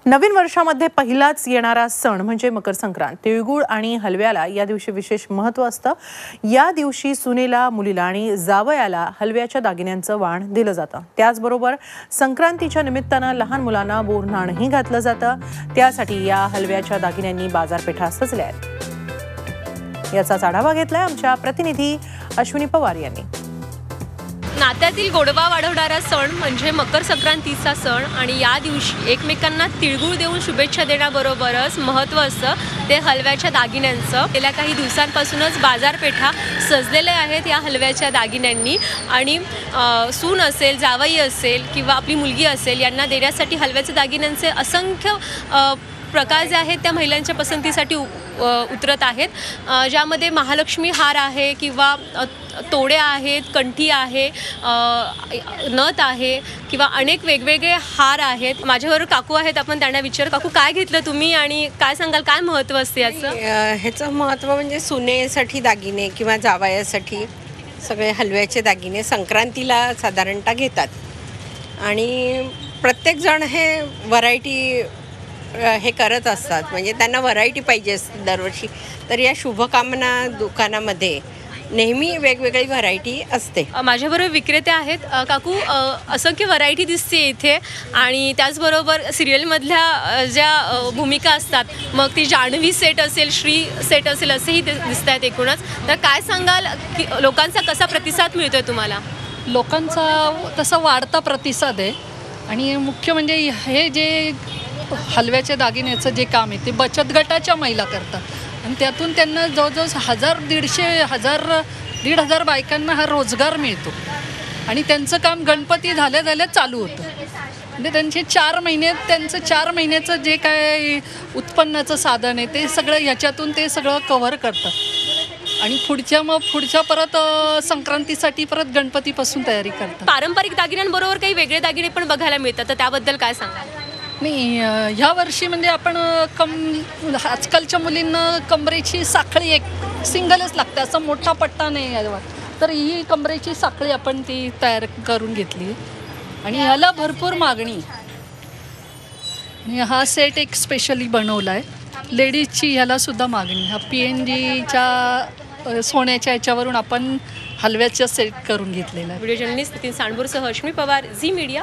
नवीन वर्षामध्ये पहिलाच येणारा सण म्हणजे मकर संक्रांत। तिळगुळ आणि हलव्याला या दिवशी विशेष महत्त्व असतं। या दिवशी सुनेला, मुलीला आणि जावयाला हलव्याच्या दागिन्यांचं वाण दिलं जातं। त्याचबरोबर संक्रांतीच्या निमित्तानं लहान मुलांना बोरन्हाणही घातलं जातं। त्यासाठी या हलव्याच्या दागिन्यांनी बाजारपेठा सजल्या आहेत। याचाच आढावा घेतलाय आमच्या प्रतिनिधी अश्विनी पवार यांनी। नात्यातील गोडवा वाढवणारा सण म्हणजे मकर संक्रांतीचा सण आणि या दिवशी एकमेकांना तिळगुळ देऊन शुभेच्छा देण्याबरोबरच महत्त्व असतं ते हलव्याच्या दागिन्यांचं। गेल्या काही दिवसांपासूनच बाजारपेठा सजलेल्या आहेत या हलव्याच्या दागिन्यांनी आणि सून असेल, जावई असेल किंवा आपली मुलगी असेल यांना देण्यासाठी हलव्याच्या दागिन्यांचे असंख्य प्रकार जे आहेत त्या महिलांच्या पसंतीसाठी उतरत आहेत, ज्यामध्ये महालक्ष्मी हार आहे किंवा तोडे आहेत, कंठी आहे, नथ आहे किंवा अनेक वेगवेगळे हार आहेत। माझ्याबरोबर काकू आहेत, आपण त्यांना विचार, काकू काय घेतलं तुम्ही आणि काय सांगाल, काय महत्त्व असते याचं? ह्याचं महत्त्व म्हणजे सुनेसाठी दागिने किंवा जावयासाठी सगळे हलव्याचे दागिने संक्रांतीला साधारणतः घेतात आणि प्रत्येकजण हे व्हरायटी हे करत असतात, म्हणजे त्यांना व्हरायटी पाहिजे असते दरवर्षी। तर या शुभकामना दुकानामध्ये नेहमी वेगवेगळी व्हरायटी असते। माझ्याबरोबर विक्रेते आहेत। काकू, असंख्य व्हरायटी दिसते इथे आणि त्याचबरोबर सिरियलमधल्या ज्या भूमिका असतात, मग ती जान्हवी सेट असेल, श्री सेट असेल, असेही दिसत आहेत एकूणच। तर काय सांगाल की लोकांचा कसा प्रतिसाद मिळतोय तुम्हाला? लोकांचा तसा वाढता प्रतिसाद आहे आणि मुख्य म्हणजे हे जे हलव्याच्या दागिन्याचं जे काम आहे ते बचत गटाच्या महिला करतात आणि त्यातून त्यांना जवळजवळ 1,000-1,500 बायकांना हा रोजगार मिळतो आणि त्यांचं काम गणपती झाल्या चालू होतं। म्हणजे त्यांचे 4 महिने, त्यांचं 4 महिन्याचं जे काय उत्पन्नाचं साधन आहे ते सगळं ह्याच्यातून ते सगळं कव्हर करतात आणि पुढच्या परत संक्रांतीसाठी परत गणपतीपासून तयारी करतात। पारंपरिक दागिन्यांबरोबर काही वेगळे दागिने पण बघायला मिळतात, तर त्याबद्दल काय सांगाल? नाही, ह्या वर्षी म्हणजे आपण आजकालच्या मुलींना कमरेची साखळी एक सिंगलच लागते, असं मोठा पट्टा नाही यावर, तर ही कमरेची साखळी आपण ती तयार करून घेतली आणि ह्याला भरपूर मागणी आणि हा सेट एक स्पेशली बनवला आहे लेडीजची, ह्याला सुद्धा मागणी। हा PNGच्या सोन्याच्या ह्याच्यावरून आपण हलव्याचा सेट करून घेतलेला आहे। व्हिडिओ जर्नलिस्ट नितीन सांडबोरसह अश्विनी पवार, झी मीडिया।